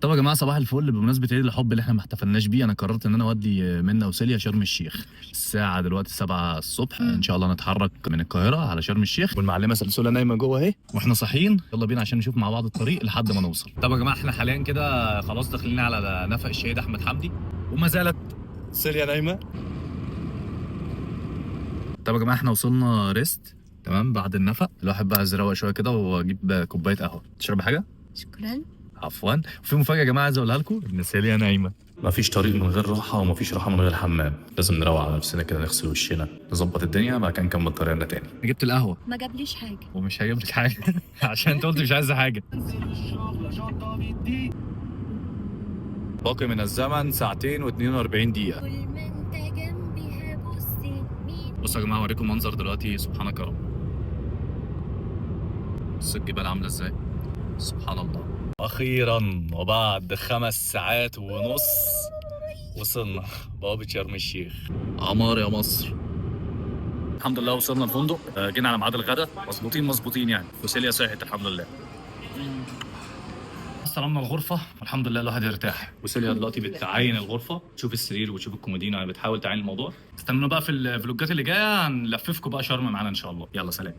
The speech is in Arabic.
طب يا جماعه صباح الفل، بمناسبه عيد الحب اللي احنا ما احتفلناش بيه، انا قررت ان انا اودي منى وسيليا شرم الشيخ. الساعه دلوقتي 7 الصبح، ان شاء الله نتحرك من القاهره على شرم الشيخ، والمعلمه سلسله نايمه جوه اهي، واحنا صاحيين يلا بينا عشان نشوف مع بعض الطريق لحد ما نوصل. طب يا جماعه احنا حاليا كده خلاص داخلين على نفق الشهيد احمد حمدي، وما زالت سيليا نايمه. طب يا جماعه احنا وصلنا ريست، تمام. بعد النفق الواحد بقى عايز يروق شويه كده واجيب كوبايه قهوه. تشرب حاجه؟ شكرا. عفوا. في مفاجأة يا جماعة عايز اقولها لكم، ان سيليا نايمة. مفيش طريق من غير راحة، ومفيش راحة من غير حمام. لازم نروق على نفسنا كده، نغسل وشنا، نظبط الدنيا، بعد كده نكمل طريقنا تاني. جبت القهوة ما جابليش حاجه. ومش هجيب لك حاجة عشان انت قلت مش عايزة حاجة. باقي من الزمن ساعتين و42 دقيقة. كل ما انت جنبي هبص يمين. بصوا يا جماعة اوريكم منظر دلوقتي، سبحانك يا رب. بص الجبال عاملة ازاي، سبحان الله. أخيرا وبعد 5 ساعات ونص وصلنا بوابة شرم الشيخ، عمار يا مصر. الحمد لله وصلنا الفندق، جينا على ميعاد الغداء، مظبوطين يعني، وسيليا صحت الحمد لله. استلمنا الغرفة والحمد لله الواحد يرتاح، وسيليا دلوقتي بتعاين الغرفة، تشوف السرير وتشوف الكومودينو، يعني بتحاول تعاين الموضوع. استنونا بقى في الفلوجات اللي جاية، هنلففكم بقى شرم معانا إن شاء الله. يلا سلام.